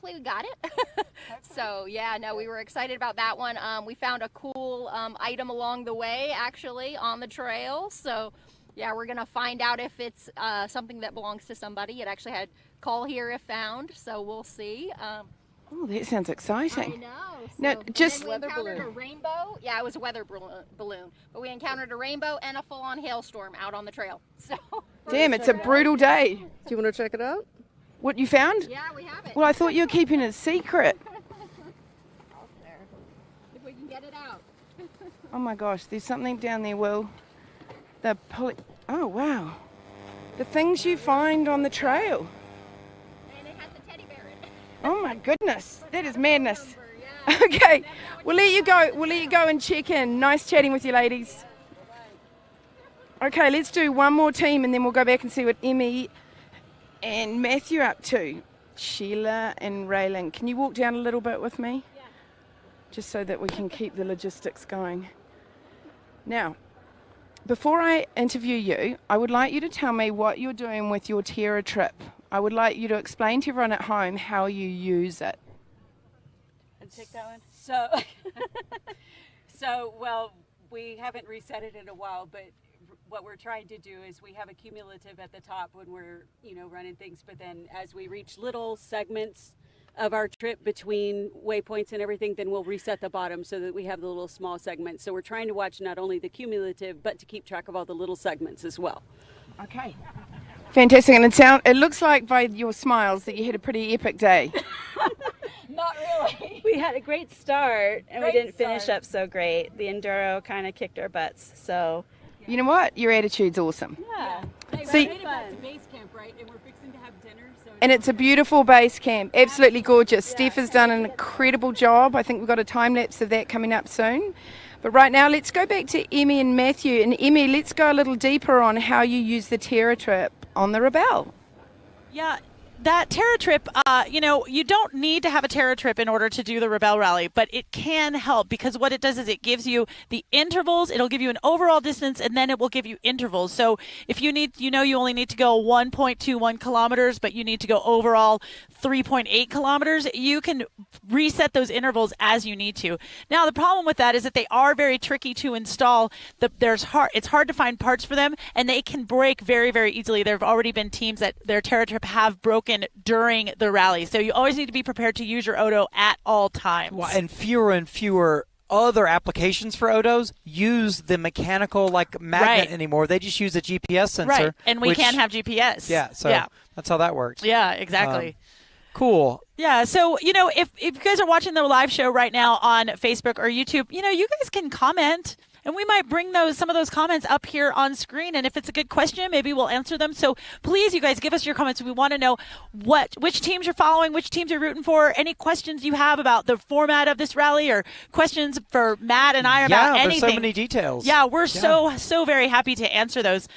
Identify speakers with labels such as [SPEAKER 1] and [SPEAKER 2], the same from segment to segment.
[SPEAKER 1] hopefully we got it. So yeah, no, we were excited about that one. We found a cool item along the way, actually, on the trail. So yeah, we're gonna find out if it's something that belongs to somebody. It actually had call here if found, so we'll see.
[SPEAKER 2] Oh, that sounds exciting.
[SPEAKER 1] I know. So,
[SPEAKER 2] No, just
[SPEAKER 1] we encountered a rainbow. Yeah, it was a weather balloon. But we encountered a rainbow and a full-on hailstorm out on the trail. So
[SPEAKER 2] damn, it's a brutal day.
[SPEAKER 3] Do you want to check it out?
[SPEAKER 2] What you found?
[SPEAKER 1] yeah, we have it.
[SPEAKER 2] Well, I thought you were keeping it a secret.
[SPEAKER 1] Out there. If we can get it out.
[SPEAKER 2] Oh my gosh, there's something down there, Will. Oh wow. The things you find on the trail.
[SPEAKER 1] And it has the teddy bear in it.
[SPEAKER 2] Oh my goodness, that is madness. Okay, we'll let you go. We'll let you go and check in. Nice chatting with you, ladies. Okay, let's do one more team and then we'll go back and see what Emmy and Matthew are up to. Sheila and Raylan, can you walk down a little bit with me?
[SPEAKER 1] Yeah.
[SPEAKER 2] Just so that we can keep the logistics going. Now, before I interview you, I would like you to tell me what you're doing with your Tierra Trip. I would like you to explain to everyone at home how you use it.
[SPEAKER 4] And take that one. Well, we haven't reset it in a while, but what we're trying to do is we have a cumulative at the top when we're, running things, but then as we reach little segments of our trip between waypoints and everything, then we'll reset the bottom so that we have the little small segments. So we're trying to watch not only the cumulative, but to keep track of all the little segments as well.
[SPEAKER 2] Okay. Fantastic. And it looks like by your smiles that you had a pretty epic day.
[SPEAKER 4] Not really.
[SPEAKER 5] We had a great start, and we didn't finish up so great. The enduro kind of kicked our butts, so.
[SPEAKER 2] You know what? Your attitude's awesome.
[SPEAKER 5] Yeah.
[SPEAKER 4] Hey,
[SPEAKER 2] See,
[SPEAKER 4] we're made it back to base camp, right? And we're fixing to have dinner. So
[SPEAKER 2] and it's a beautiful base camp. Absolutely gorgeous. Steph has done an incredible job. I think we've got a time lapse of that coming up soon. But right now, let's go back to Emmy and Matthew. And Emmy, let's go a little deeper on how you use the Tierra Trip on the Rebelle.
[SPEAKER 6] Yeah, that Tierra Trip, you don't need to have a Tierra Trip in order to do the Rebelle Rally, but it can help because what it does is it gives you the intervals. It'll give you an overall distance, and then it will give you intervals. So if you need, you only need to go 1.21 kilometers, but you need to go overall 3.8 kilometers, you can reset those intervals as you need to. Now, the problem with that is that they are very tricky to install. It's hard to find parts for them, and they can break very, very easily. There have already been teams that their Tierra Trip have broken during the rally. So you always need to be prepared to use your Odo at all times.
[SPEAKER 7] Well, and fewer other applications for Odos use the mechanical magnet anymore. They just use a GPS sensor.
[SPEAKER 6] Right, and we can have GPS.
[SPEAKER 7] Yeah, so that's how that works.
[SPEAKER 6] Yeah, exactly.
[SPEAKER 7] Cool.
[SPEAKER 6] Yeah, so, if you guys are watching the live show right now on Facebook or YouTube, you guys can comment. And we might bring some of those comments up here on screen. And if it's a good question, maybe we'll answer them. So please, you guys, give us your comments. We want to know which teams you're following, which teams you're rooting for, any questions you have about the format of this rally or questions for Matt and I about anything.
[SPEAKER 7] Yeah, there's so many details.
[SPEAKER 6] Yeah, we're so very happy to answer those.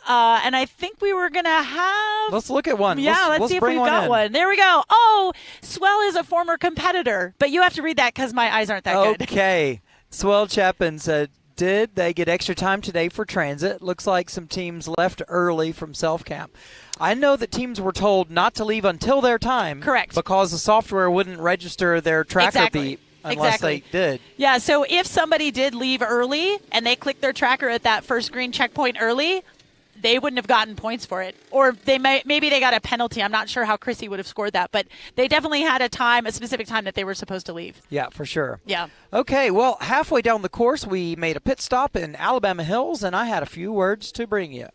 [SPEAKER 6] And I think we were going to have...
[SPEAKER 7] Let's look at one.
[SPEAKER 6] Yeah, let's see if we've got one. There we go. Oh, Swell is a former competitor. But you have to read that because my eyes aren't that good.
[SPEAKER 7] Okay. Swell Chapin said, did they get extra time today for transit? Looks like some teams left early from self-camp. I know that teams were told not to leave until their time.
[SPEAKER 6] Correct.
[SPEAKER 7] Because the software wouldn't register their tracker beep unless they did.
[SPEAKER 6] Yeah, so if somebody did leave early and they clicked their tracker at that first green checkpoint early, they wouldn't have gotten points for it. Or maybe they got a penalty. I'm not sure how Chrissy would have scored that. But they definitely had a specific time that they were supposed to leave.
[SPEAKER 7] Yeah, for sure.
[SPEAKER 6] Yeah.
[SPEAKER 7] Okay, well, halfway down the course, we made a pit stop in Alabama Hills, and I had a few words to bring you.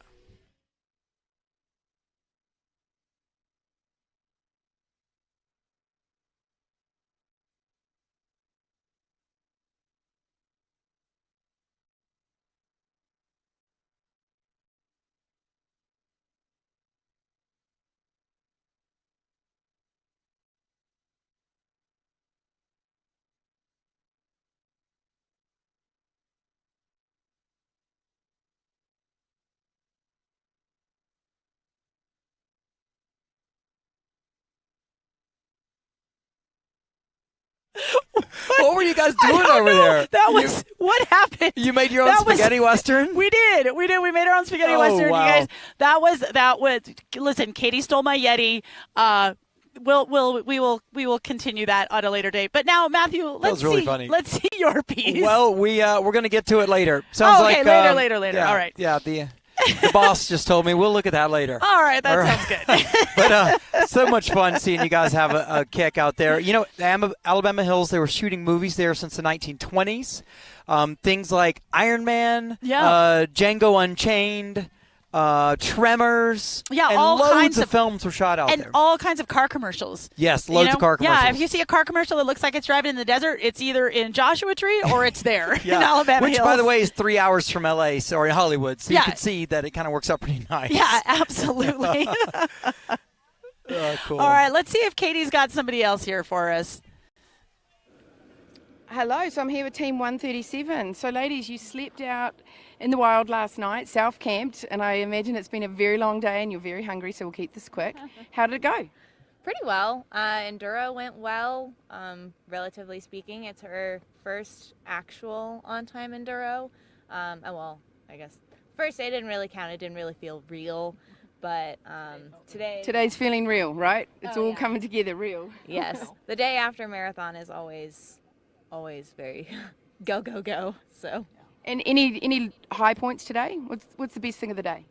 [SPEAKER 7] What were you guys doing over there?
[SPEAKER 6] What happened?
[SPEAKER 7] You made your own spaghetti western?
[SPEAKER 6] We did. We made our own spaghetti western.
[SPEAKER 7] Wow.
[SPEAKER 6] You guys, that was, listen, Katie stole my Yeti. we will continue that on a later date. But now, Matthew, let's
[SPEAKER 7] really
[SPEAKER 6] see.
[SPEAKER 7] funny.
[SPEAKER 6] Let's see your piece.
[SPEAKER 7] Well, we're going to get to it later. Sounds
[SPEAKER 6] okay,
[SPEAKER 7] like
[SPEAKER 6] later.
[SPEAKER 7] Yeah,
[SPEAKER 6] All right.
[SPEAKER 7] Yeah, the boss just told me we'll look at that later.
[SPEAKER 6] All right, that sounds good.
[SPEAKER 7] But so much fun seeing you guys have a kick out there. You know, the Alabama Hills, they were shooting movies there since the 1920s. Things like Iron Man, Django Unchained, Tremors,
[SPEAKER 6] Yeah,
[SPEAKER 7] and
[SPEAKER 6] all
[SPEAKER 7] loads
[SPEAKER 6] kinds
[SPEAKER 7] of
[SPEAKER 6] of
[SPEAKER 7] films were shot out
[SPEAKER 6] and
[SPEAKER 7] there.
[SPEAKER 6] all kinds of car commercials.
[SPEAKER 7] Yes, loads of car commercials.
[SPEAKER 6] Yeah, if you see a car commercial that looks like it's driving in the desert, it's either in Joshua Tree or it's there in Alabama
[SPEAKER 7] Which,
[SPEAKER 6] Hills.
[SPEAKER 7] by the way, is 3 hours from L.A., or Hollywood, so you can see that it kind of works out pretty nice.
[SPEAKER 6] Yeah, absolutely.
[SPEAKER 7] Cool.
[SPEAKER 6] All right, let's see if Katie's got somebody else here for us.
[SPEAKER 2] Hello, so I'm here with Team 137. So, ladies, you slept out in the wild last night, self-camped, and I imagine it's been a very long day and you're very hungry, so we'll keep this quick. How did it go?
[SPEAKER 3] Pretty well. Enduro went well, relatively speaking. It's her first actual on-time Enduro. Well, I guess first day didn't really count. It didn't really feel real, but
[SPEAKER 2] Today's feeling real, right? It's all coming together real.
[SPEAKER 3] Yes. The day after marathon is always very go. So.
[SPEAKER 2] And any high points today? What's the best thing of the day?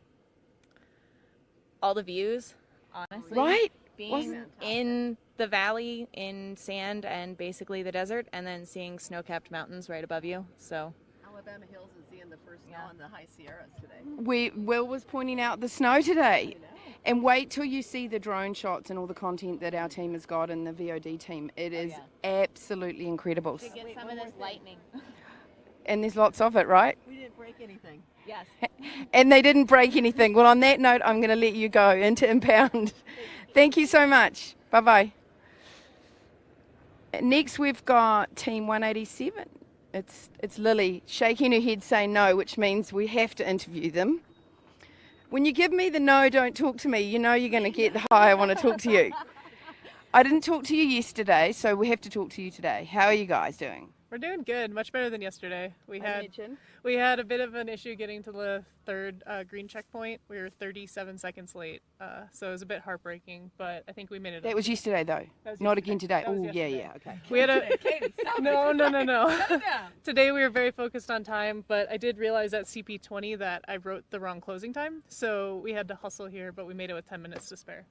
[SPEAKER 3] All the views, honestly.
[SPEAKER 2] Right?
[SPEAKER 3] Being in the valley, in sand and basically the desert, and then seeing snow-capped mountains right above you. So.
[SPEAKER 8] Alabama Hills is seeing the first snow on the high Sierras today.
[SPEAKER 2] Will was pointing out the snow today. And wait till you see the drone shots and all the content that our team has got and the VOD team. It is absolutely incredible.
[SPEAKER 3] To get some of this lightning.
[SPEAKER 2] And there's lots of it, right?
[SPEAKER 8] We didn't break anything.
[SPEAKER 3] Yes.
[SPEAKER 2] And they didn't break anything. Well, on that note, I'm going to let you go into impound. Thank you so much. Bye-bye. Next, we've got Team 187. It's Lily shaking her head saying no, which means we have to interview them. When you give me the no, don't talk to me, you know you're going to get the hi, I want to talk to you. I didn't talk to you yesterday, so we have to talk to you today. How are you guys doing?
[SPEAKER 9] We're doing good, much better than yesterday. We had a bit of an issue getting to the third green checkpoint. We were 37 seconds late, so it was a bit heartbreaking, but I think we made it.
[SPEAKER 2] That was yesterday, though. Not again today. Oh, yeah, okay.
[SPEAKER 9] We had a no. Today we were very focused on time, but I did realize at CP20 that I wrote the wrong closing time, so we had to hustle here, but we made it with 10 minutes to spare.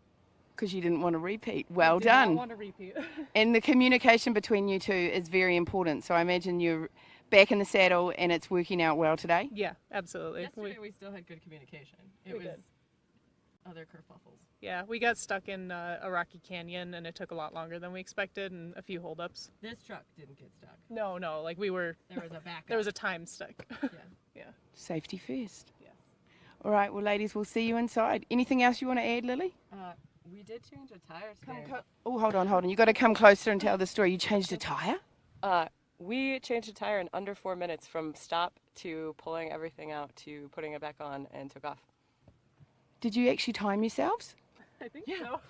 [SPEAKER 2] Because you didn't want to repeat. Well done.
[SPEAKER 9] Did not want to repeat.
[SPEAKER 2] And the communication between you two is very important. So I imagine you're back in the saddle and it's working out well today.
[SPEAKER 9] Yeah, absolutely.
[SPEAKER 8] Yesterday we still had good communication. It was other kerfuffles.
[SPEAKER 9] Yeah, we got stuck in a rocky canyon and it took a lot longer than we expected and a few holdups.
[SPEAKER 8] This truck didn't get stuck.
[SPEAKER 9] No, like we were.
[SPEAKER 8] There was a backup.
[SPEAKER 9] There was a time stuck. Yeah.
[SPEAKER 2] Safety first.
[SPEAKER 9] Yeah.
[SPEAKER 2] All right, well, ladies, we'll see you inside. Anything else you want to add, Lily?
[SPEAKER 8] We did change a tire today.
[SPEAKER 2] Oh, hold on. You got to come closer and tell the story. You changed a tire?
[SPEAKER 10] We changed a tire in under 4 minutes from stop to pulling everything out to putting it back on and took off.
[SPEAKER 2] Did you actually time yourselves?
[SPEAKER 9] I think so.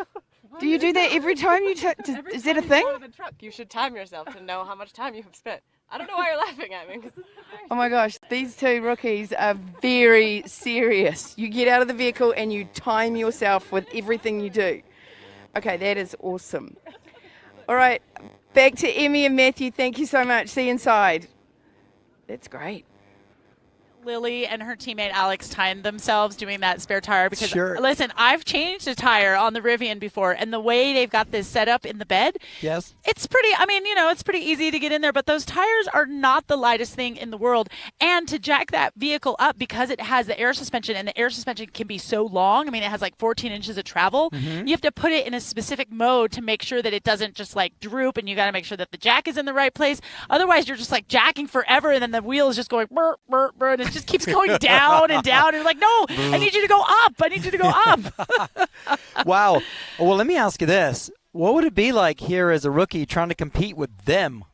[SPEAKER 2] Do you do that every time you is that a thing?
[SPEAKER 10] Out of the truck, you should time yourself to know how much time you have spent. I don't know why you're laughing at me. 'Cause this is
[SPEAKER 2] Oh my gosh, these two rookies are very serious. You get out of the vehicle and you time yourself with everything you do. Okay, that is awesome. All right, back to Emmy and Matthew. Thank you so much. See you inside. That's great.
[SPEAKER 6] Lily and her teammate Alex timed themselves doing that spare tire because
[SPEAKER 7] Listen,
[SPEAKER 6] I've changed a tire on the Rivian before, and the way they've got this set up in the bed,
[SPEAKER 7] yes,
[SPEAKER 6] it's pretty, it's pretty easy to get in there, but those tires are not the lightest thing in the world. And to jack that vehicle up, because it has the air suspension, and the air suspension can be so long, it has like 14 inches of travel, you have to put it in a specific mode to make sure that it doesn't just like droop, and you got to make sure that the jack is in the right place. Otherwise, you're just like jacking forever, and then the wheel is just going burr, burr, burr, and it just keeps going down and down. And you're like, no, I need you to go up. I need you to go up.
[SPEAKER 7] Wow. Well, let me ask you this. What would it be like here as a rookie trying to compete with them?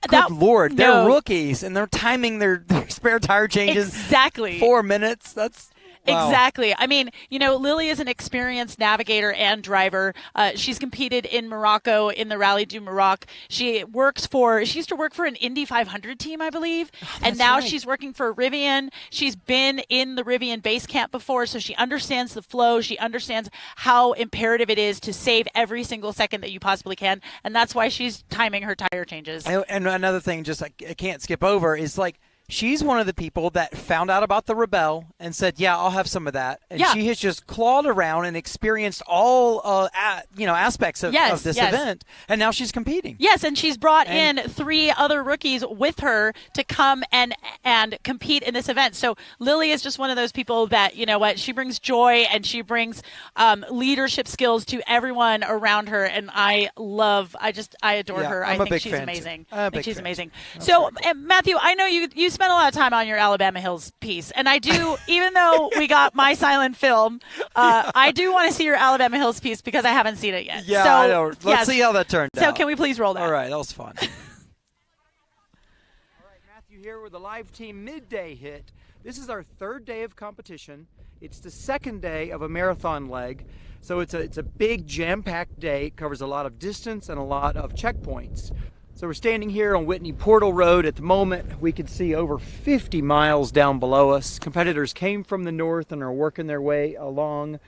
[SPEAKER 7] Good Lord, they're rookies, and they're timing their spare tire changes.
[SPEAKER 6] Exactly.
[SPEAKER 7] 4 minutes. That's Wow.
[SPEAKER 6] Exactly. I mean, Lily is an experienced navigator and driver. She's competed in Morocco in the Rallye du Maroc. She used to work for an Indy 500 team, I believe, and now she's working for Rivian. She's been in the Rivian base camp before, so she understands the flow. She understands how imperative it is to save every single second that you possibly can, and that's why she's timing her tire changes.
[SPEAKER 7] And another thing, just I can't skip over, is like, she's one of the people that found out about the Rebelle and said, yeah, I'll have some of that. And she has just clawed around and experienced all aspects of this event. And now she's competing.
[SPEAKER 6] Yes, and she's brought in 3 other rookies with her to come and compete in this event. So Lily is just one of those people that, she brings joy and she brings leadership skills to everyone around her. And I adore her. I think she's amazing. I think she's amazing. So, Matthew, I know you spent a lot of time on your Alabama Hills piece, and I do, even though we got my silent film, I do want to see your Alabama Hills piece because I haven't seen it yet.
[SPEAKER 7] Yeah, so, I know. Let's see how that turned out.
[SPEAKER 6] So can we please roll that?
[SPEAKER 7] All right, that was fun. All right, Matthew here with the live team midday hit. This is our 3rd day of competition. It's the 2nd day of a marathon leg, so it's a big jam-packed day. It covers a lot of distance and a lot of checkpoints. So we're standing here on Whitney Portal Road. At the moment, we can see over 50 miles down below us. Competitors came from the north and are working their way along.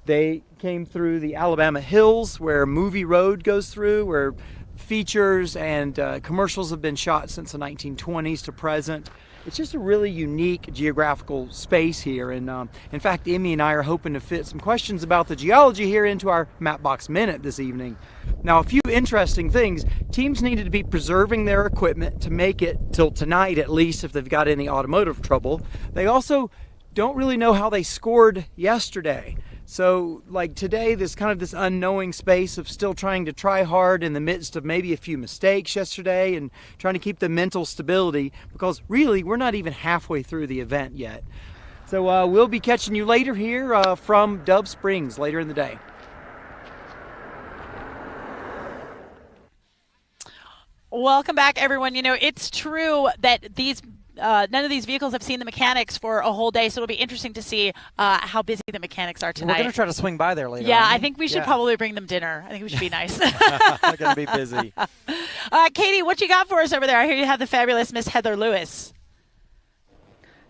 [SPEAKER 7] They came through the Alabama Hills, where Movie Road goes through, where features and commercials have been shot since the 1920s to present. It's just a really unique geographical space here, and in fact, Emmy and I are hoping to fit some questions about the geology here into our Mapbox Minute this evening. Now, a few interesting things. Teams needed to be preserving their equipment to make it till tonight, at least, if they've got any automotive trouble. They also don't really know how they scored yesterday. So, like today, this unknowing space of still trying to try hard in the midst of maybe a few mistakes yesterday and trying to keep the mental stability, because really, we're not even halfway through the event yet. So we'll be catching you later here from Dove Springs later in the day.
[SPEAKER 6] Welcome back, everyone. It's true that none of these vehicles have seen the mechanics for a whole day, so it'll be interesting to see how busy the mechanics are tonight.
[SPEAKER 7] We're going to try to swing by there later.
[SPEAKER 6] Yeah, I think we should probably bring them dinner. I think we should be nice.
[SPEAKER 7] They're going to be busy.
[SPEAKER 6] Katie, what you got for us over there? I hear you have the fabulous Miss Heather Lewis.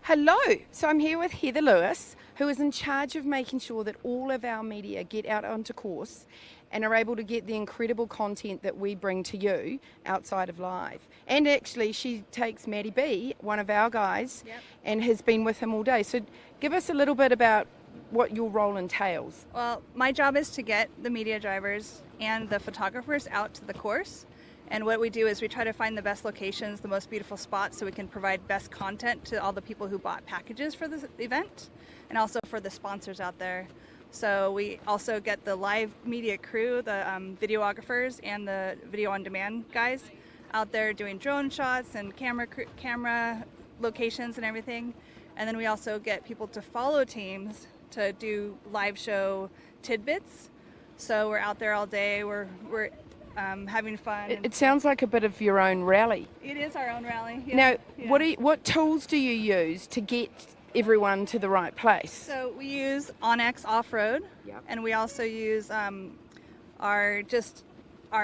[SPEAKER 2] Hello. So I'm here with Heather Lewis, who is in charge of making sure that all of our media get out onto course and are able to get the incredible content that we bring to you outside of live. And actually, she takes Maddie B, one of our guys, and has been with him all day. So give us a little bit about what your role entails.
[SPEAKER 11] Well, my job is to get the media drivers and the photographers out to the course. And what we do is we try to find the best locations, the most beautiful spots, so we can provide best content to all the people who bought packages for this event, and also for the sponsors out there. So we also get the live media crew, the videographers and the video on demand guys out there doing drone shots and camera locations and everything. And then we also get people to follow teams to do live show tidbits. So we're out there all day. We're having fun.
[SPEAKER 2] It sounds like a bit of your own rally.
[SPEAKER 11] It is our own rally.
[SPEAKER 2] Now, what tools do you use to get everyone to the right place?
[SPEAKER 11] So we use Onyx Off-Road, and we also use our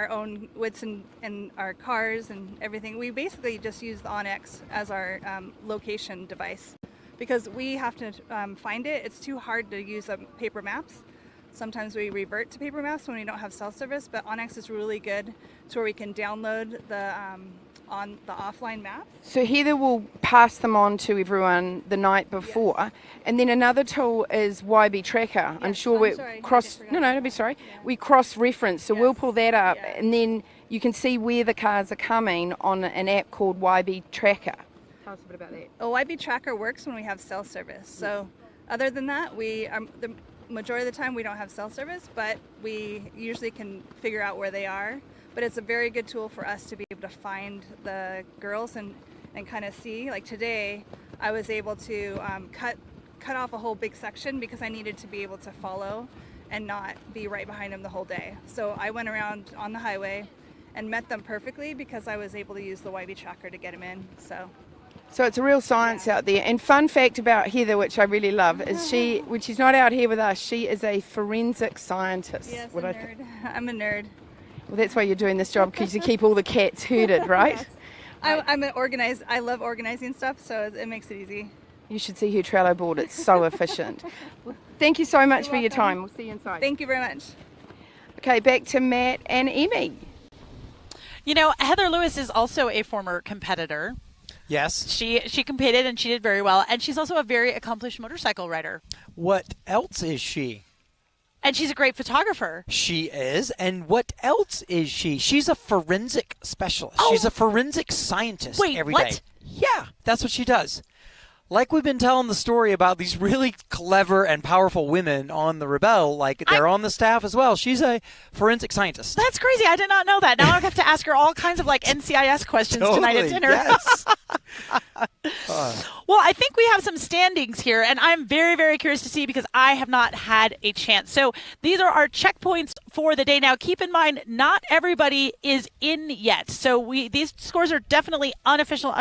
[SPEAKER 11] own wits and our cars and everything. We basically just use the Onyx as our location device because we have to find it. It's too hard to use paper maps. Sometimes we revert to paper maps when we don't have cell service, but Onyx is really good to where we can download the on the offline map.
[SPEAKER 2] So Heather will pass them on to everyone the night before, and then another tool is YB Tracker.
[SPEAKER 11] Yes,
[SPEAKER 2] I'm sure we don't be sorry. Yeah. We cross-reference, so we'll pull that up, and then you can see where the cars are coming on an app called YB Tracker. Tell us a bit about that.
[SPEAKER 11] Oh, YB Tracker works when we have cell service. So other than that, the majority of the time we don't have cell service, but we usually can figure out where they are. But it's a very good tool for us to be able to find the girls and kind of see. Like today, I was able to cut off a whole big section because I needed to be able to follow and not be right behind them the whole day. So I went around on the highway and met them perfectly because I was able to use the YB Tracker to get them in.
[SPEAKER 2] So it's a real science out there. And fun fact about Heather, which I really love, is when she's not out here with us, she is a forensic scientist.
[SPEAKER 11] Yes, a nerd. I'm a nerd.
[SPEAKER 2] Well, that's why you're doing this job, because you keep all the cats herded, right?
[SPEAKER 11] Yes. I love organizing stuff, so it makes it easy.
[SPEAKER 2] You should see her Trello board. It's so efficient. Thank you so much for your time. We'll see you inside.
[SPEAKER 11] Thank you very much.
[SPEAKER 2] Okay, back to Matt and Emmy.
[SPEAKER 6] You know, Heather Lewis is also a former competitor.
[SPEAKER 7] Yes.
[SPEAKER 6] She competed and she did very well. And she's also a very accomplished motorcycle rider.
[SPEAKER 7] What else is she?
[SPEAKER 6] And she's a great photographer.
[SPEAKER 7] She is. And what else is she? She's a forensic specialist.
[SPEAKER 6] Oh.
[SPEAKER 7] She's a forensic scientist every day.
[SPEAKER 6] What?
[SPEAKER 7] Yeah, that's what she does. Like we've been telling the story about these really clever and powerful women on the Rebelle, like they're on the staff as well. She's a forensic scientist.
[SPEAKER 6] That's crazy. I did not know that. Now I have to ask her all kinds of like NCIS questions tonight at dinner.
[SPEAKER 7] Yes.
[SPEAKER 6] Well, I think we have some standings here, and I'm very, very curious to see because I have not had a chance. So these are our checkpoints for the day. Now, keep in mind, not everybody is in yet. So these scores are definitely unofficial.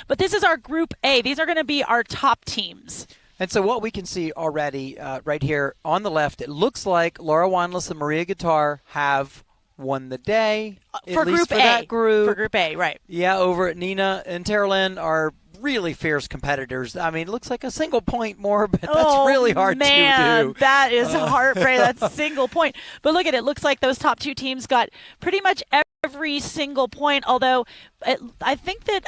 [SPEAKER 6] But this is our Group A. These are going to be our top teams.
[SPEAKER 7] And so what we can see already right here on the left, it looks like Laura Weinless and Maria Guitar have won the day.
[SPEAKER 6] For Group A.
[SPEAKER 7] That group.
[SPEAKER 6] For Group A, right.
[SPEAKER 7] Yeah, over at Nina and Tara Lynn are really fierce competitors. I mean, it looks like a single point more, but that's really hard to do.
[SPEAKER 6] That is heartbreaking. That's a single point. But look at it. Looks like those top two teams got pretty much every single point, although I think that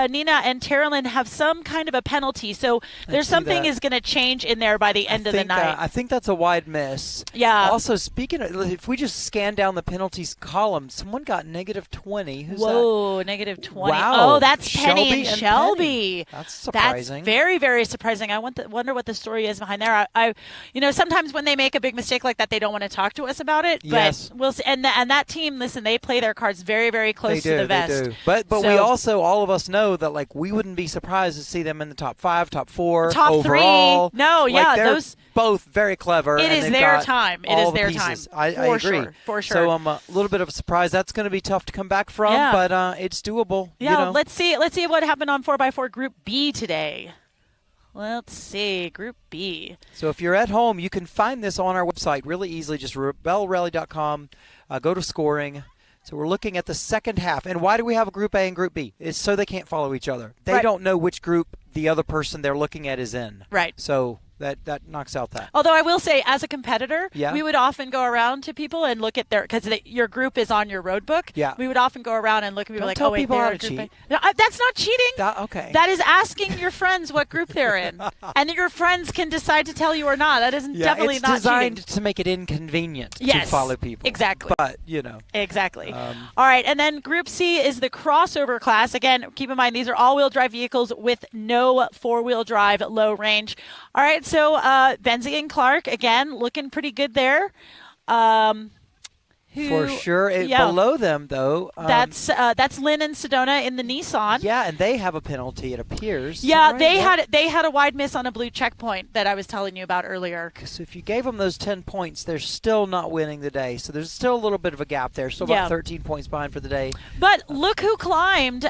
[SPEAKER 6] Nina and Terrelyn have some kind of a penalty, so there's something is going to change in there by the end of the night.
[SPEAKER 7] I think that's a wide miss.
[SPEAKER 6] Yeah.
[SPEAKER 7] Also, speaking of, if we just scan down the penalties column, someone got -20. Who's
[SPEAKER 6] Whoa,
[SPEAKER 7] that?
[SPEAKER 6] -20.
[SPEAKER 7] Wow.
[SPEAKER 6] Oh, that's Penny and
[SPEAKER 7] Penny.
[SPEAKER 6] Shelby.
[SPEAKER 7] That's surprising.
[SPEAKER 6] That's very, very surprising. I wonder what the story is behind there. Sometimes when they make a big mistake like that, they don't want to talk to us about it.
[SPEAKER 7] Yes.
[SPEAKER 6] But we'll see. And that team, listen, they play their cards very, very close to the vest.
[SPEAKER 7] They do. But we also, all of us know that like we wouldn't be surprised to see them in the top 5, top 4,
[SPEAKER 6] top
[SPEAKER 7] overall.
[SPEAKER 6] 3. No,
[SPEAKER 7] like they're both very clever.
[SPEAKER 6] It is their time. It is their
[SPEAKER 7] time. I agree.
[SPEAKER 6] For sure.
[SPEAKER 7] So I'm a little bit of a surprise. That's going to be tough to come back from, but it's doable.
[SPEAKER 6] Yeah. Let's see what happened on 4x4 Group B today. Let's see, Group B.
[SPEAKER 7] So if you're at home, you can find this on our website really easily. Just rebellerally.com. Go to scoring. So we're looking at the second half. And why do we have a Group A and Group B? It's so they can't follow each other. They don't know which group the other person they're looking at is in.
[SPEAKER 6] Right.
[SPEAKER 7] So that knocks out that.
[SPEAKER 6] Although I will say, as a competitor,
[SPEAKER 7] Yeah.
[SPEAKER 6] we would often go around to people and look at because your group is on your road book.
[SPEAKER 7] Yeah.
[SPEAKER 6] We would often go around and look at people
[SPEAKER 7] Don't tell
[SPEAKER 6] wait,
[SPEAKER 7] people
[SPEAKER 6] they're
[SPEAKER 7] how
[SPEAKER 6] a
[SPEAKER 7] to
[SPEAKER 6] Group
[SPEAKER 7] cheat.
[SPEAKER 6] A. No, that's not cheating.
[SPEAKER 7] Okay.
[SPEAKER 6] That is asking your friends what group they're in. And your friends can decide to tell you or not. That is definitely not cheating.
[SPEAKER 7] It's designed to make it inconvenient to follow people.
[SPEAKER 6] Exactly.
[SPEAKER 7] But,
[SPEAKER 6] Exactly. All right, and then Group C is the crossover class. Again, keep in mind, these are all-wheel drive vehicles with no four-wheel drive, low range. All right, so Benzie and Clark, again, looking pretty good there.
[SPEAKER 7] For sure. Below them, though.
[SPEAKER 6] That's Lynn and Sedona in the Nissan.
[SPEAKER 7] Yeah, and they have a penalty, it appears.
[SPEAKER 6] Yeah, they had a wide miss on a blue checkpoint that I was telling you about earlier.
[SPEAKER 7] So if you gave them those 10 points, they're still not winning the day. So there's still a little bit of a gap there. Still about 13 points behind for the day.
[SPEAKER 6] But look who climbed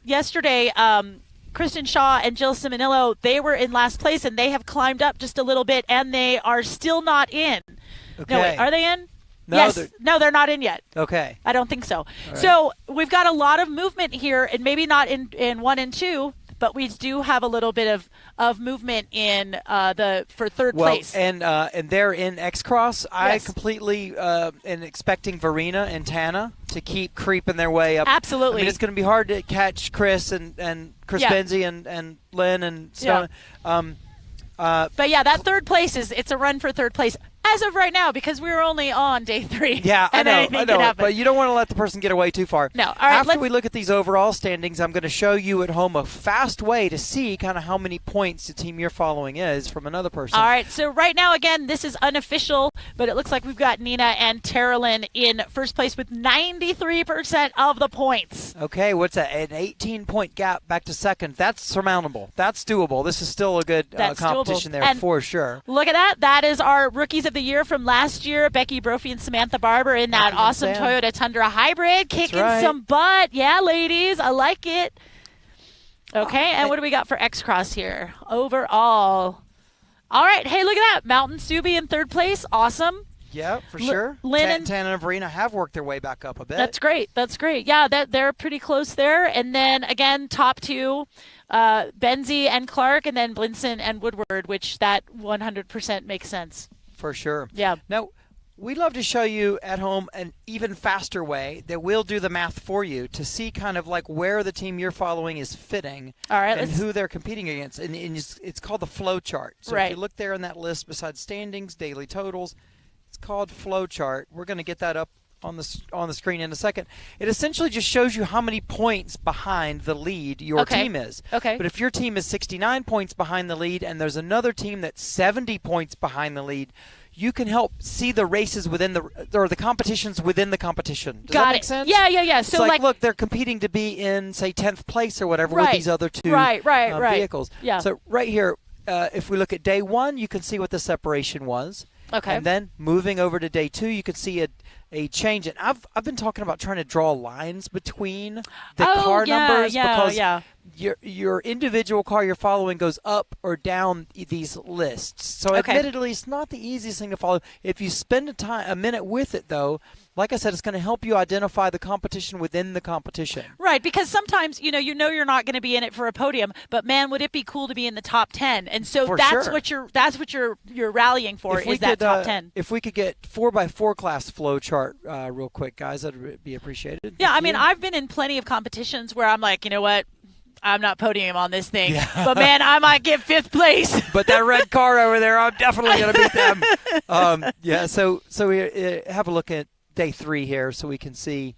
[SPEAKER 6] yesterday. Kristen Shaw and Jill Simonillo, they were in last place, and they have climbed up just a little bit, and they are still not in.
[SPEAKER 7] Okay.
[SPEAKER 6] No, wait, are they in?
[SPEAKER 7] No,
[SPEAKER 6] yes. No, they're not in yet.
[SPEAKER 7] Okay.
[SPEAKER 6] I don't think so.
[SPEAKER 7] Right.
[SPEAKER 6] So we've got a lot of movement here, and maybe not in 1 and 2, but we do have a little bit of movement in for third place.
[SPEAKER 7] And they're in X-Cross.
[SPEAKER 6] Yes.
[SPEAKER 7] I completely am expecting Verena and Tana to keep creeping their way up.
[SPEAKER 6] Absolutely.
[SPEAKER 7] I mean, it's going to be hard to catch Chris and Chris Benzie and Lynn and Stone.
[SPEAKER 6] Yeah. But yeah, that third place it's a run for third place as of right now because we're only on day 3.
[SPEAKER 7] Yeah,
[SPEAKER 6] and
[SPEAKER 7] I know. But you don't want to let the person get away too far.
[SPEAKER 6] No. All right.
[SPEAKER 7] After we look at these overall standings, I'm going to show you at home a fast way to see kind of how many points the team you're following is from another person.
[SPEAKER 6] All right. So right now, again, this is unofficial, but it looks like we've got Nina and Terrelyn in first place with 93% of the points.
[SPEAKER 7] Okay, what's that? An 18-point gap back to second. That's surmountable. That's doable. This is still a good competition there for sure.
[SPEAKER 6] Look at that. That is our Rookies of of the year from last year, Becky Brophy and Samantha Barber in that awesome Toyota Tundra Hybrid, kicking some butt. Yeah, ladies, I like it. Okay, and what do we got for X-Cross here? Overall. All right, hey, look at that. Mountain Subi in third place. Awesome.
[SPEAKER 7] Yeah, for sure.
[SPEAKER 6] Lynn
[SPEAKER 7] Tana and Verena have worked their way back up a bit.
[SPEAKER 6] That's great. That's great. Yeah, they're pretty close there. And then, again, top two, Benzie and Clark, and then Blinson and Woodward, which that 100% makes sense.
[SPEAKER 7] For sure.
[SPEAKER 6] Yeah.
[SPEAKER 7] Now, we'd love to show you at home an even faster way that we'll do the math for you to see kind of like where the team you're following is fitting.
[SPEAKER 6] All right,
[SPEAKER 7] and who they're competing against. And it's called the flow chart. So if you look there in that list besides standings, daily totals, it's called flow chart. We're going to get that up on the screen in a second. It essentially just shows you how many points behind the lead your team is.
[SPEAKER 6] Okay.
[SPEAKER 7] But if your team is 69 points behind the lead and there's another team that's 70 points behind the lead, you can help see the races within the competitions within the competition. Does that make sense?
[SPEAKER 6] Yeah.
[SPEAKER 7] So like, look, they're competing to be in, say, 10th place or whatever with these other two vehicles.
[SPEAKER 6] Yeah.
[SPEAKER 7] So right here, if we look at day one, you can see what the separation was.
[SPEAKER 6] Okay.
[SPEAKER 7] And then moving over to day two, you can see a change. And I've been talking about trying to draw lines between the car numbers because your individual car you're following goes up or down these lists. So admittedly, it's not the easiest thing to follow. If you spend a minute with it, though, like I said, it's going to help you identify the competition within the competition.
[SPEAKER 6] Right, because sometimes, you know you're not going to be in it for a podium, but man, would it be cool to be in the top 10? And so that's what you're rallying for is that top 10.
[SPEAKER 7] If we could get 4x4 class flow chart real quick, guys, that'd be appreciated.
[SPEAKER 6] Yeah, I mean, I've been in plenty of competitions where I'm like, you know what? I'm not podium on this thing, but man, I might get 5th place.
[SPEAKER 7] But that red car over there, I'm definitely going to beat them. So we have a look at day 3 here so we can see,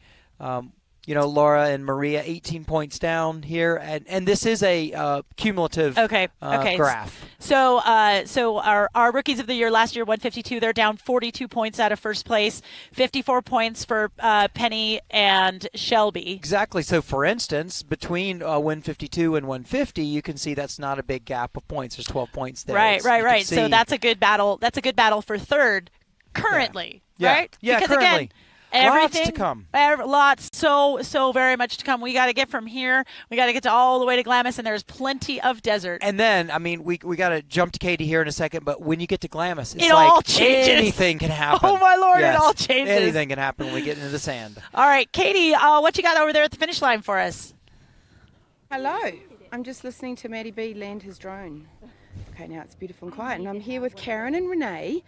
[SPEAKER 7] Laura and Maria 18 points down here. And this is a cumulative graph.
[SPEAKER 6] So our rookies of the year last year, 152, they're down 42 points out of first place, 54 points for Penny and Shelby.
[SPEAKER 7] Exactly. So, for instance, between 152 and 150, you can see that's not a big gap of points. There's 12 points there.
[SPEAKER 6] Right. So that's a good battle. That's a good battle for third currently, right?
[SPEAKER 7] Yeah,
[SPEAKER 6] because
[SPEAKER 7] currently.
[SPEAKER 6] Again, everything,
[SPEAKER 7] lots to come.
[SPEAKER 6] Lots, so very much to come. We got to get from here. We got to get to all the way to Glamis, and there's plenty of desert.
[SPEAKER 7] And then, I mean, we got to jump to Katie here in a second, but when you get to Glamis, it's
[SPEAKER 6] all changes.
[SPEAKER 7] Anything can happen.
[SPEAKER 6] Oh, my Lord, it all changes.
[SPEAKER 7] Anything can happen when we get into the sand.
[SPEAKER 6] All right, Katie, what you got over there at the finish line for us?
[SPEAKER 2] Hello. I'm just listening to Maddie B land his drone. Okay, now it's beautiful and quiet, and I'm here with Karen and Renee,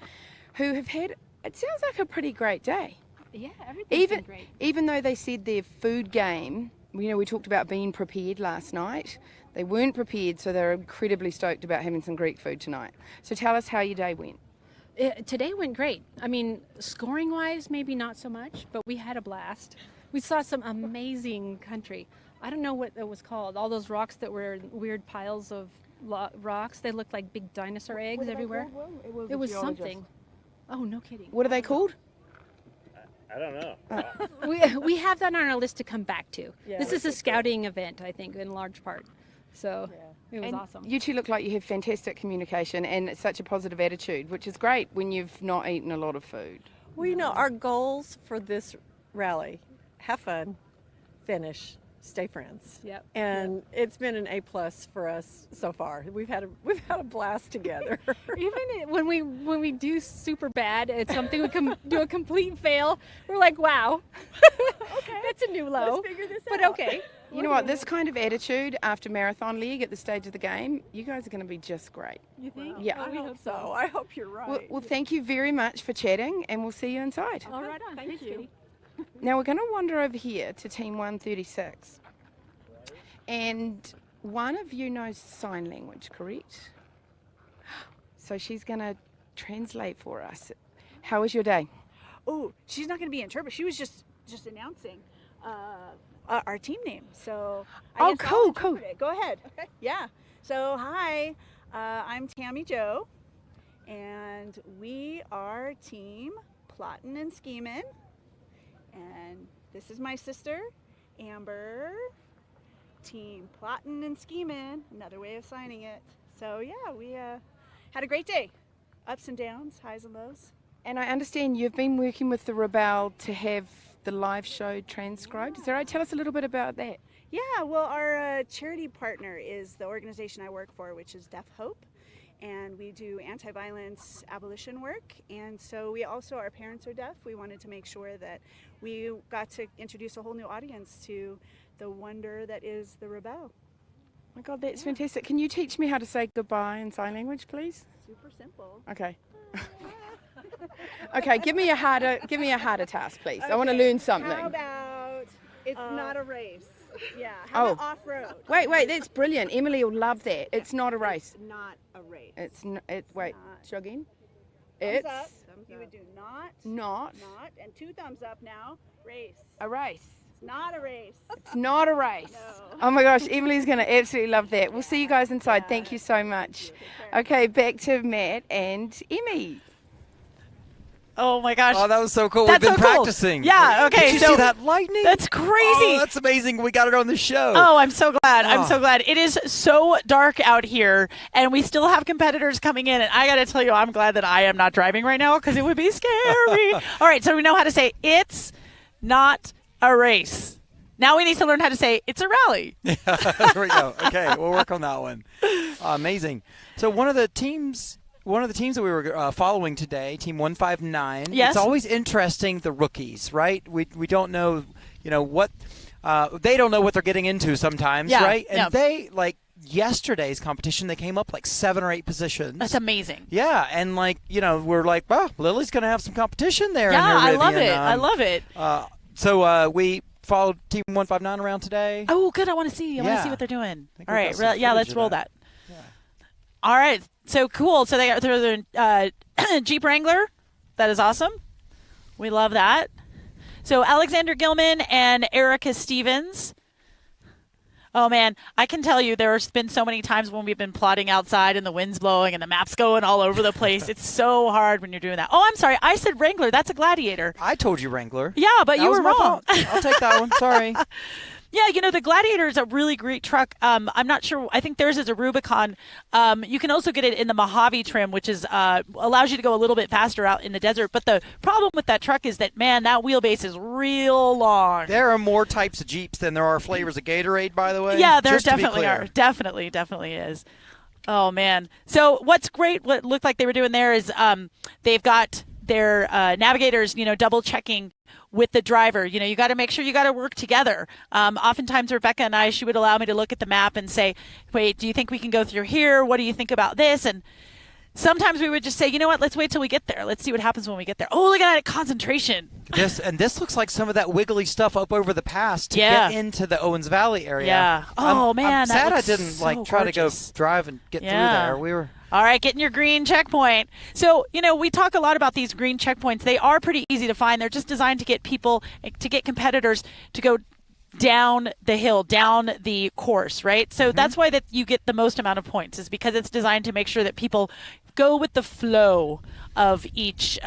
[SPEAKER 2] who have had, it sounds like a pretty great day.
[SPEAKER 12] Yeah, everything's been great.
[SPEAKER 2] Even though they said their food game, we talked about being prepared last night. They weren't prepared, so they're incredibly stoked about having some Greek food tonight. So tell us how your day went.
[SPEAKER 12] Today went great. I mean, scoring-wise, maybe not so much, but we had a blast. We saw some amazing country. I don't know what it was called. All those rocks that were weird piles of rocks. They looked like big dinosaur eggs everywhere. It was something. Oh, no kidding.
[SPEAKER 2] What are they called?
[SPEAKER 13] I don't know.
[SPEAKER 12] We have that on our list to come back to. This is a scouting event, I think, in large part. So it was awesome.
[SPEAKER 2] You two look like you have fantastic communication and such a positive attitude, which is great when you've not eaten a lot of food.
[SPEAKER 14] Well, our goals for this rally, have fun, finish, stay friends.
[SPEAKER 12] Yep.
[SPEAKER 14] And it's been an A+ for us so far. We've had a blast together.
[SPEAKER 12] Even when we do super bad at something, we do a complete fail. We're like, wow, okay, that's a new low.
[SPEAKER 14] Let's figure this
[SPEAKER 12] but
[SPEAKER 14] out.
[SPEAKER 12] Okay.
[SPEAKER 2] You know what? This kind of attitude after Marathon League at the stage of the game, you guys are going to be just great.
[SPEAKER 14] You think?
[SPEAKER 2] Yeah.
[SPEAKER 14] I hope so. I hope you're right.
[SPEAKER 2] Well, thank you very much for chatting, and we'll see you inside.
[SPEAKER 12] All right on.
[SPEAKER 14] Thank you.
[SPEAKER 2] Now we're going to wander over here to Team 136. And one of you knows sign language, correct? So she's going to translate for us. How was your day?
[SPEAKER 15] Oh, she's not going to be interpret. She was just announcing our team name. So I guess I'll interpret it. Go ahead. Okay. Yeah. So hi, I'm Tammy Jo, and we are Team Plottin' and Schemin'. And this is my sister, Amber. Team Plottin' and Schemin', another way of signing it. So yeah, we had a great day. Ups and downs, highs and lows.
[SPEAKER 2] And I understand you've been working with the Rebel to have the live show transcribed. Is that right? Tell us a little bit about that.
[SPEAKER 15] Yeah, well, our charity partner is the organization I work for, which is Deaf Hope. And we do anti-violence abolition work. And so our parents are deaf. We wanted to make sure that we got to introduce a whole new audience to the wonder that is the Rebel.
[SPEAKER 2] Oh my God, that's fantastic. Can you teach me how to say goodbye in sign language, please?
[SPEAKER 15] Super simple.
[SPEAKER 2] Okay. Okay, give me a harder task, please. Okay. I want to learn something.
[SPEAKER 15] How about it's not a race? Yeah. How about off-road?
[SPEAKER 2] Wait, that's brilliant. Emily will love that. It's not a race.
[SPEAKER 15] It's not a race.
[SPEAKER 2] Wait, show again.
[SPEAKER 15] Thumbs up. You would do not.
[SPEAKER 2] Not.
[SPEAKER 15] And 2 thumbs up now. Race.
[SPEAKER 2] A race.
[SPEAKER 15] It's not a race.
[SPEAKER 2] It's not a race.
[SPEAKER 15] No.
[SPEAKER 2] Oh my gosh, Emily's going to absolutely love that. We'll see you guys inside. Yeah. Thank you so much. Okay, back to Matt and Emmy.
[SPEAKER 6] Oh my gosh.
[SPEAKER 7] Oh, that was so cool.
[SPEAKER 6] That's
[SPEAKER 7] We've been
[SPEAKER 6] so
[SPEAKER 7] practicing.
[SPEAKER 6] Cool. Yeah, okay.
[SPEAKER 7] Did you see that lightning?
[SPEAKER 6] That's crazy.
[SPEAKER 7] Oh, that's amazing. We got it on the show.
[SPEAKER 6] Oh, I'm so glad. I'm so glad. It is so dark out here, and we still have competitors coming in. And I got to tell you, I'm glad that I am not driving right now because it would be scary. All right, so we know how to say it's not a race. Now we need to learn how to say it's a rally.
[SPEAKER 7] There we go. Okay, we'll work on that one. Amazing. So one of the teams that we were following today, Team 159.
[SPEAKER 6] Yes.
[SPEAKER 7] It's always interesting, the rookies, right? We don't know, what they don't know what they're getting into sometimes, right? And they, like yesterday's competition, they came up like 7 or 8 positions.
[SPEAKER 6] That's amazing.
[SPEAKER 7] Yeah, and we're like, well, Lily's going to have some competition there.
[SPEAKER 6] Yeah,
[SPEAKER 7] in her
[SPEAKER 6] I love
[SPEAKER 7] Rivian.
[SPEAKER 6] it. I love it.
[SPEAKER 7] So we followed Team 159 around today.
[SPEAKER 6] Oh, good. I want to see. I want to see what they're doing. All right. Let's roll that. Yeah. All right. So cool. So they got their Jeep Wrangler. That is awesome. We love that. So Alexander Gilman and Erica Stevens. Oh, man. I can tell you there's been so many times when we've been plotting outside and the wind's blowing and the map's going all over the place. It's so hard when you're doing that. Oh, I'm sorry. I said Wrangler. That's a Gladiator.
[SPEAKER 7] I told you Wrangler.
[SPEAKER 6] Yeah, but you were wrong.
[SPEAKER 7] I'll take that one. Sorry.
[SPEAKER 6] Yeah, the Gladiator is a really great truck. I'm not sure. I think theirs is a Rubicon. You can also get it in the Mojave trim, which is allows you to go a little bit faster out in the desert. But the problem with that truck is that, man, that wheelbase is real long.
[SPEAKER 7] There are more types of Jeeps than there are flavors of Gatorade, by the way.
[SPEAKER 6] Yeah, there definitely are. Definitely is. Oh, man. So what's great, what looked like they were doing there is they've got their navigators, double checking with the driver. You got to make sure you got to work together. Oftentimes Rebecca and I, she would allow me to look at the map and say, wait, do you think we can go through here? What do you think about this? And sometimes we would just say, you know what, let's wait till we get there. Let's see what happens when we get there. Oh, look at that concentration.
[SPEAKER 7] This looks like some of that wiggly stuff up over the pass to get into the Owens Valley area.
[SPEAKER 6] Yeah. Oh, man.
[SPEAKER 7] I'm sad I didn't
[SPEAKER 6] so
[SPEAKER 7] try to go drive and get through there. We were...
[SPEAKER 6] All right, getting your green checkpoint. So, we talk a lot about these green checkpoints. They are pretty easy to find. They're just designed to get competitors to go down the hill, down the course, right? So that's why that you get the most amount of points, is because it's designed to make sure that people go with the flow of each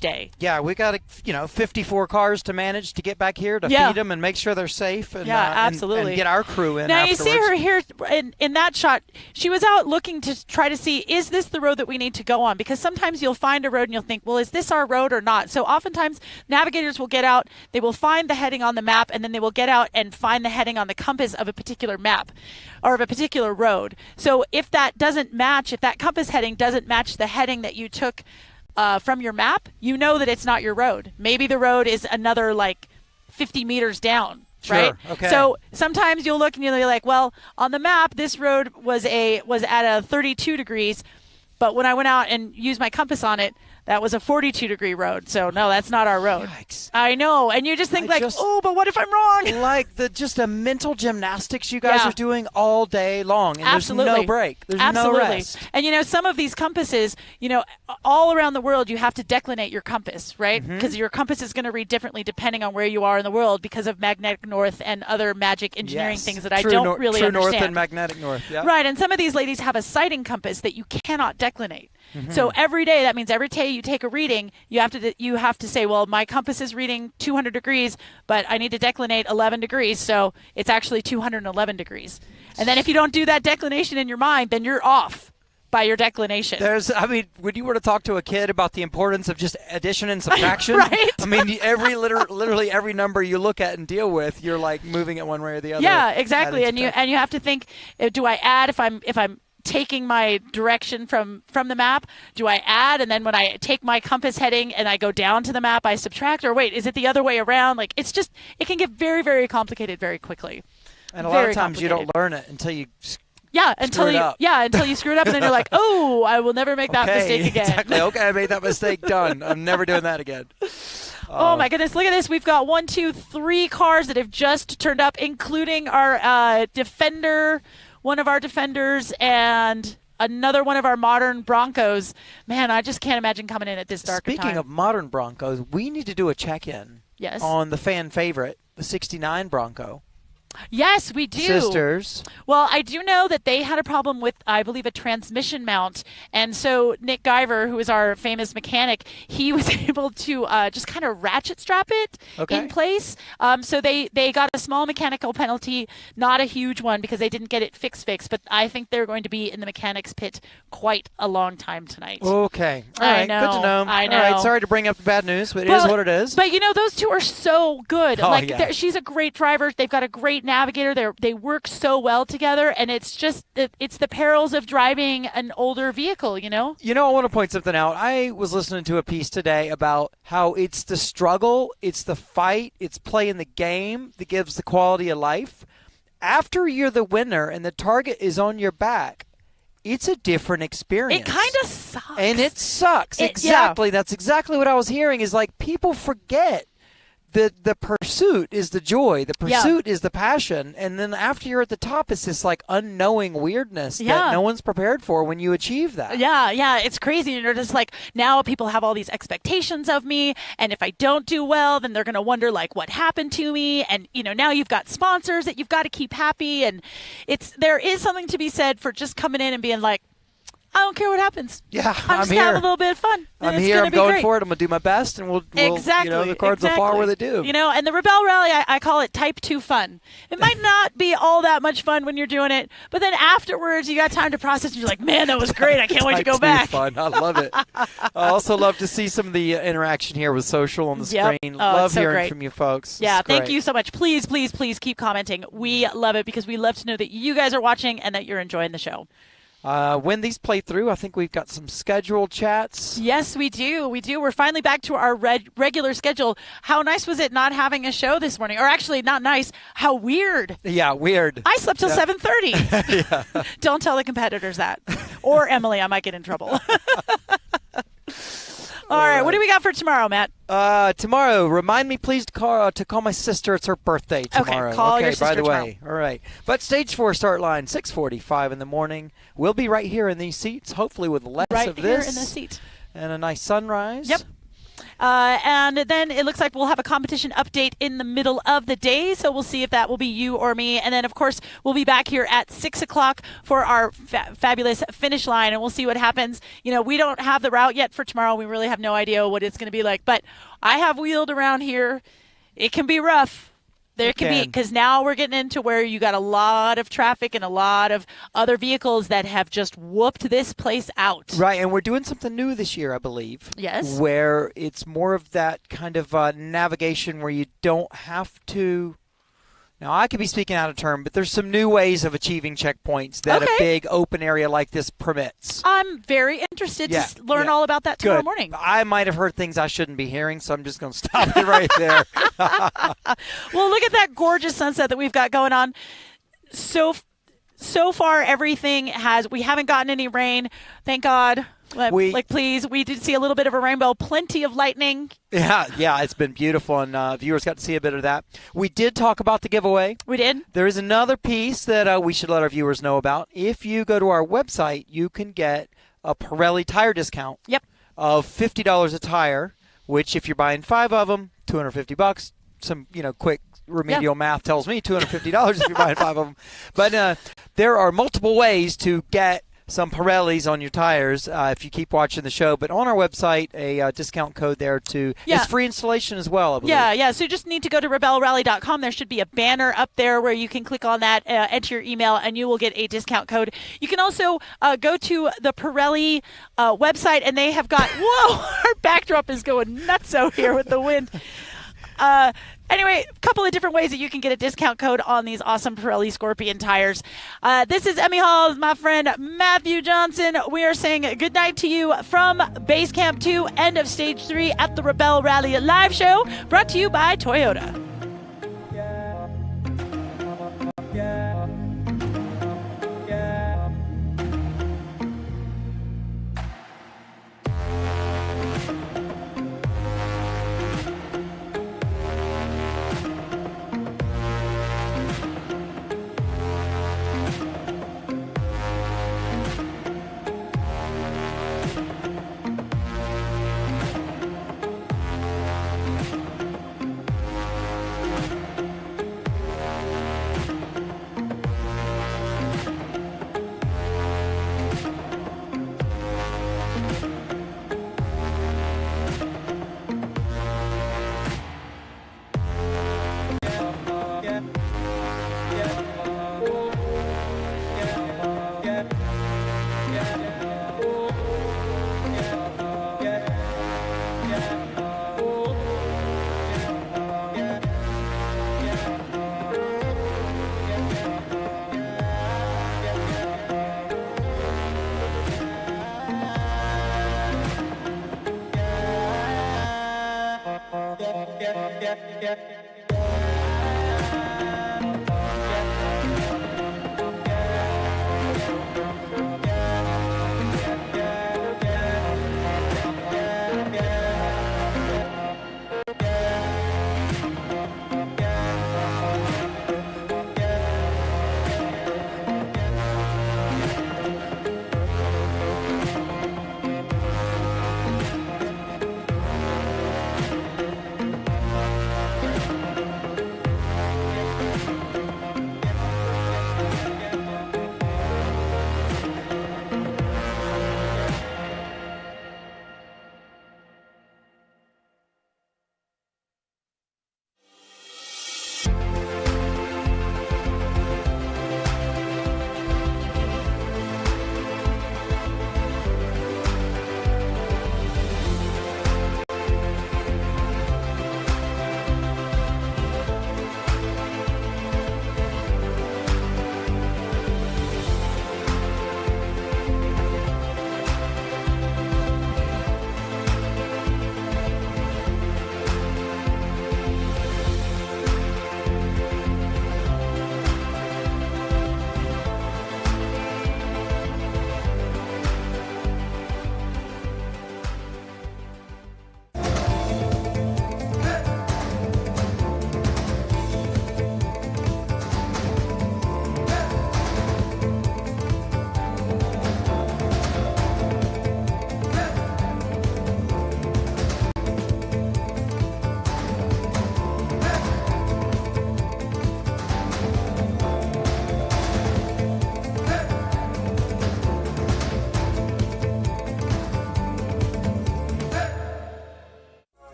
[SPEAKER 6] day.
[SPEAKER 7] Yeah, we got 54 cars to manage to get back here to feed them and make sure they're safe. And,
[SPEAKER 6] absolutely.
[SPEAKER 7] And get our crew in.
[SPEAKER 6] Now
[SPEAKER 7] afterwards.
[SPEAKER 6] You see her here in that shot. She was out looking to try to see, is this the road that we need to go on? Because sometimes you'll find a road and you'll think, well, is this our road or not? So oftentimes navigators will get out, they will find the heading on the map, and then they will get out and find the heading on the compass of a particular map or of a particular road. So if that doesn't match, if that compass heading doesn't match the heading that you took from your map, you know that it's not your road. Maybe the road is another 50 meters down, right?
[SPEAKER 7] Okay.
[SPEAKER 6] So sometimes you'll look and you'll be like, well, on the map, this road was at a 32 degrees, but when I went out and used my compass on it, that was a 42-degree road. So, no, that's not our road.
[SPEAKER 7] Yikes.
[SPEAKER 6] I know. And you just think oh, but what if I'm wrong?
[SPEAKER 7] Like just a mental gymnastics you guys are doing all day long. And
[SPEAKER 6] Absolutely.
[SPEAKER 7] There's no break. There's
[SPEAKER 6] Absolutely.
[SPEAKER 7] no rest.
[SPEAKER 6] And, some of these compasses, all around the world, you have to declinate your compass, right? Because your compass is going to read differently depending on where you are in the world because of magnetic north and other magic engineering things that I don't really
[SPEAKER 7] true
[SPEAKER 6] understand.
[SPEAKER 7] True north and magnetic north, yeah.
[SPEAKER 6] Right, and some of these ladies have a sighting compass that you cannot declinate. So every day, that means every day you take a reading, you have to say, well, my compass is reading 200 degrees, but I need to declinate 11 degrees, so it's actually 211 degrees. And then if you don't do that declination in your mind, then you're off. by your declination.
[SPEAKER 7] When you were to talk to a kid about the importance of just addition and subtraction,
[SPEAKER 6] right?
[SPEAKER 7] I mean, literally every number you look at and deal with, you're like moving it one way or the other.
[SPEAKER 6] Yeah, exactly. And you have to think, do I add if I'm taking my direction from the map? Do I add, and then when I take my compass heading and I go down to the map, I subtract? Or wait, is it the other way around? Like, it can get very, very complicated very quickly.
[SPEAKER 7] And a lot of times you don't learn it until you
[SPEAKER 6] until you screw it up, and then you're like, oh, I will never make that mistake again.
[SPEAKER 7] Exactly. Okay, I made that mistake. Done. I'm never doing that again.
[SPEAKER 6] Oh my goodness! Look at this. We've got 1, 2, 3 cars that have just turned up, including our Defender, one of our Defenders, and another one of our modern Broncos. Man, I just can't imagine coming in at this dark time.
[SPEAKER 7] Speaking of modern Broncos, we need to do a check-in.
[SPEAKER 6] Yes.
[SPEAKER 7] On the fan favorite, the '69 Bronco.
[SPEAKER 6] Yes, we do.
[SPEAKER 7] Sisters.
[SPEAKER 6] Well, I do know that they had a problem with, I believe, a transmission mount. And so Nick Guyver, who is our famous mechanic, he was able to just kind of ratchet strap it in place. So they got a small mechanical penalty, not a huge one because they didn't get it fixed. But I think they're going to be in the mechanics pit quite a long time tonight.
[SPEAKER 7] Okay. All right.
[SPEAKER 6] Know,
[SPEAKER 7] good to know.
[SPEAKER 6] I know.
[SPEAKER 7] All right. Sorry to bring up the bad news, but it is what it is.
[SPEAKER 6] But, those two are so good.
[SPEAKER 7] Oh,
[SPEAKER 6] she's a great driver. They've got a great navigator. They work so well together, and it's the perils of driving an older vehicle, I
[SPEAKER 7] want to point something out. I was listening to a piece today about how it's the struggle, it's the fight, it's playing the game that gives the quality of life. After you're the winner and the target is on your back, it's a different experience.
[SPEAKER 6] It kind of sucks.
[SPEAKER 7] And it sucks. Exactly. Yeah. That's exactly what I was hearing is like people forget. The pursuit is the joy. The pursuit is the passion. And then after you're at the top, it's this like unknowing weirdness that no one's prepared for when you achieve that.
[SPEAKER 6] Yeah. It's crazy. You're just like, now people have all these expectations of me. And if I don't do well, then they're going to wonder like what happened to me. And, now you've got sponsors that you've got to keep happy. And there is something to be said for just coming in and being like, I don't care what happens.
[SPEAKER 7] Yeah,
[SPEAKER 6] I'm just
[SPEAKER 7] here.
[SPEAKER 6] Have a little bit of fun.
[SPEAKER 7] I'm here. I'm going for it. I'm going to do my best, and we'll
[SPEAKER 6] exactly.
[SPEAKER 7] The cards will fall where they do.
[SPEAKER 6] And the Rebel Rally, I call it Type 2 fun. It might not be all that much fun when you're doing it, but then afterwards you got time to process, and you're like, man, that was great. I can't wait to go back.
[SPEAKER 7] Fun. I love it. I also love to see some of the interaction here with social on the screen. Love hearing from you folks.
[SPEAKER 6] Yeah, thank you so much. Please, please, please keep commenting. We love it because we love to know that you guys are watching and that you're enjoying the show.
[SPEAKER 7] When these play through, I think we've got some scheduled chats.
[SPEAKER 6] Yes, we do. We're finally back to our regular schedule. How nice was it not having a show this morning? Or actually, not nice. How weird.
[SPEAKER 7] Yeah, weird.
[SPEAKER 6] I slept till 7:30.
[SPEAKER 7] Yeah.
[SPEAKER 6] Don't tell the competitors that. Or Emily, I might get in trouble. All right, what do we got for tomorrow, Matt?
[SPEAKER 7] Tomorrow, remind me please to call my sister. It's her birthday tomorrow.
[SPEAKER 6] Okay, call your sister
[SPEAKER 7] by the
[SPEAKER 6] tomorrow.
[SPEAKER 7] way. All right. But stage 4 start line, 6:45 in the morning. We'll be right here in these seats, hopefully with less of this.
[SPEAKER 6] Right here in the seat.
[SPEAKER 7] And a nice sunrise.
[SPEAKER 6] Yep. And then it looks like we'll have a competition update in the middle of the day, so we'll see if that will be you or me. And then, of course, we'll be back here at 6 o'clock for our fabulous finish line, and we'll see what happens. We don't have the route yet for tomorrow. We really have no idea what it's going to be like. But I have wheeled around here. It can be rough. There can be, because now we're getting into where you got a lot of traffic and a lot of other vehicles that have just whooped this place out.
[SPEAKER 7] Right, and we're doing something new this year, I believe.
[SPEAKER 6] Yes.
[SPEAKER 7] Where it's more of that kind of navigation where you don't have to. Now, I could be speaking out of turn, but there's some new ways of achieving checkpoints that a big open area like this permits.
[SPEAKER 6] I'm very interested to learn all about that tomorrow morning.
[SPEAKER 7] I might have heard things I shouldn't be hearing, so I'm just going to stop it right there.
[SPEAKER 6] Well, look at that gorgeous sunset that we've got going on. So far, everything we haven't gotten any rain. Thank God. Please, we did see a little bit of a rainbow, plenty of lightning.
[SPEAKER 7] Yeah, it's been beautiful, and viewers got to see a bit of that. We did talk about the giveaway.
[SPEAKER 6] We did.
[SPEAKER 7] There is another piece that we should let our viewers know about. If you go to our website, you can get a Pirelli tire discount of $50 a tire, which if you're buying 5 of them, $250. Some, quick remedial math tells me $250 if you're buying 5 of them. But there are multiple ways to get some Pirellis on your tires if you keep watching the show. But on our website, a discount code there too.
[SPEAKER 6] Yeah.
[SPEAKER 7] It's free installation as well, I believe.
[SPEAKER 6] Yeah. So you just need to go to rebelrally.com. There should be a banner up there where you can click on that, enter your email, and you will get a discount code. You can also go to the Pirelli website, and they have got, whoa, our backdrop is going nuts out here with the wind. Anyway, a couple of different ways that you can get a discount code on these awesome Pirelli Scorpion tires. This is Emmy Hall, my friend Matthew Johnson. We are saying good night to you from Base Camp 2, end of Stage 3 at the Rebel Rally live show, brought to you by Toyota.
[SPEAKER 16] yeah.